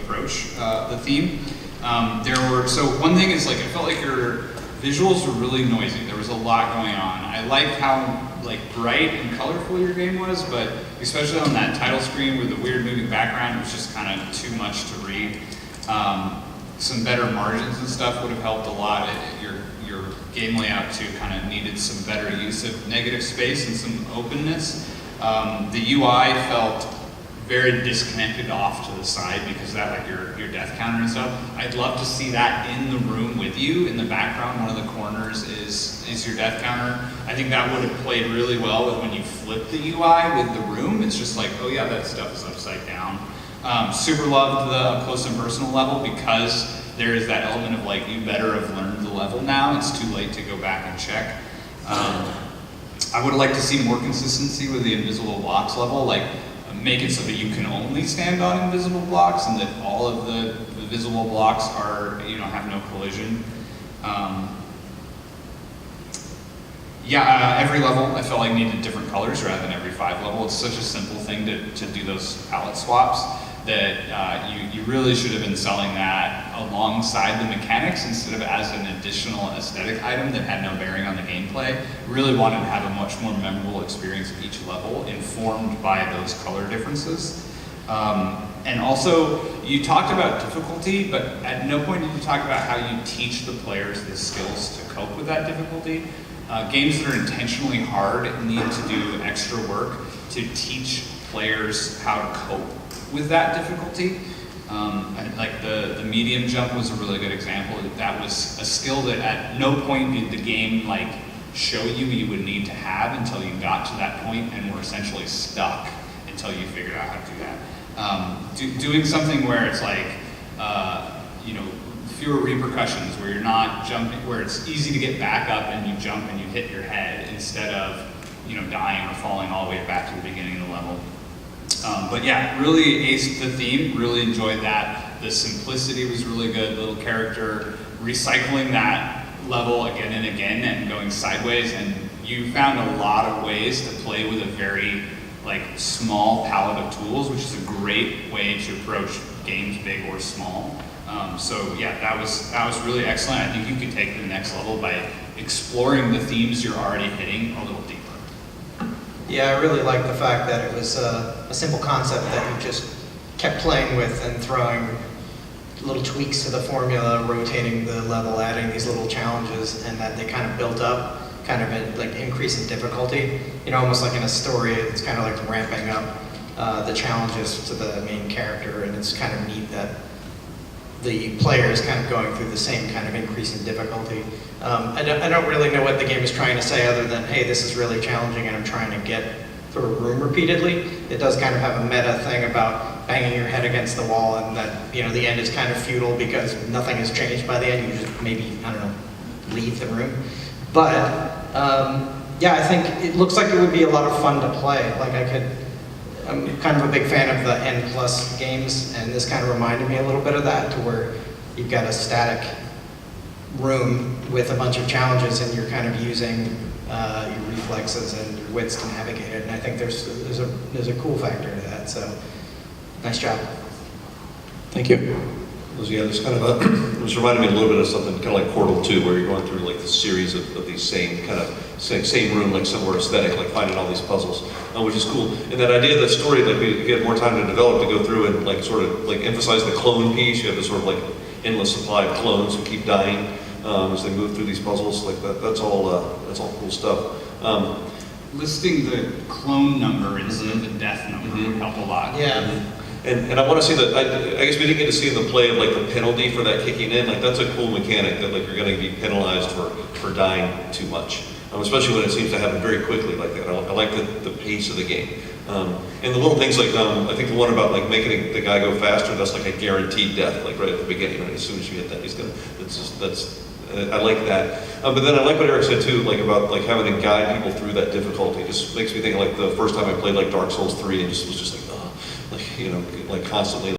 approach the theme. So one thing is like I felt like your visuals were really noisy. There was a lot going on. I liked how like bright and colorful your game was, but especially on that title screen with the weird moving background, it was just kind of too much to read. Some better margins and stuff would have helped a lot. Your game layout too kind of needed some better use of negative space and some openness. The UI felt very disconnected off to the side because of that, like your death counter and stuff. I'd love to see that in the room with you. In the background, one of the corners is your death counter. I think that would have played really well with when you flip the UI with the room. It's just like, oh yeah, that stuff is upside down. Super loved the close and personal level because there is that element of like, you better have learned the level now. It's too late to go back and check. I would like to see more consistency with the invisible blocks level, like make it so that you can only stand on invisible blocks and that all of the visible blocks are, have no collision. Every level I felt like needed different colors rather than every 5 level. It's such a simple thing to do those palette swaps that you really should have been selling that alongside the mechanics instead of as an additional aesthetic item that had no bearing on the gameplay. Really wanted to have a much more memorable experience of each level informed by those color differences. And also, you talked about difficulty, but at no point did you talk about how you teach the players the skills to cope with that difficulty. Games that are intentionally hard need to do extra work to teach players how to cope with that difficulty. Like the medium jump was a really good example. That was a skill that at no point did the game like show you would need to have until you got to that point and were essentially stuck until you figured out how to do that. Doing something where it's like, fewer repercussions, where you're not jumping, where it's easy to get back up and you jump and you hit your head instead of, dying or falling all the way back to the beginning of the level. But yeah, really aced the theme, really enjoyed that. The simplicity was really good, little character, recycling that level again and again and going sideways, and you found a lot of ways to play with a very small palette of tools, which is a great way to approach games big or small. So yeah, that was really excellent. I think you could take it to the next level by exploring the themes you're already hitting a little deeper. Yeah, I really like the fact that it was a simple concept that you just kept playing with and throwing little tweaks to the formula, rotating the level, adding these little challenges, and that they kind of built up, kind of increase in difficulty. Almost like in a story, it's kind of like ramping up the challenges to the main character, and it's kind of neat that the player is kind of going through the same kind of increase in difficulty. I don't really know what the game is trying to say other than, hey, this is really challenging and I'm trying to get through a room repeatedly. It does kind of have a meta thing about banging your head against the wall and that, the end is kind of futile because nothing has changed by the end. You just maybe, leave the room. But, I think it looks like it would be a lot of fun to play. I'm kind of a big fan of the N+ games, and this kind of reminded me a little bit of that, to where you've got a static room with a bunch of challenges and you're kind of using your reflexes and your wits to navigate it, and I think there's a cool factor to that, so nice job. Thank you. Yeah, there's kind of it was reminding me a little bit of something kind of like Portal 2, where you're going through like the series of these same room, like similar aesthetic, like finding all these puzzles, which is cool. And that idea of the story, like we had more time to develop, to go through and sort of emphasize the clone piece. You have this sort of endless supply of clones who keep dying as they move through these puzzles. That's all cool stuff. Listing the clone number instead of the death number would help a lot. Yeah. And I want to see that. I guess we didn't get to see the play of the penalty for that kicking in. That's a cool mechanic, that you're going to be penalized for dying too much, especially when it seems to happen very quickly like that. I like the pace of the game, and the little things I think the one about making the guy go faster. That's like a guaranteed death, right at the beginning. Right? As soon as you hit that, he's gonna. I like that. But then I like what Eric said too, about having to guide people through that difficulty. It just makes me think the first time I played Dark Souls 3 and was just constantly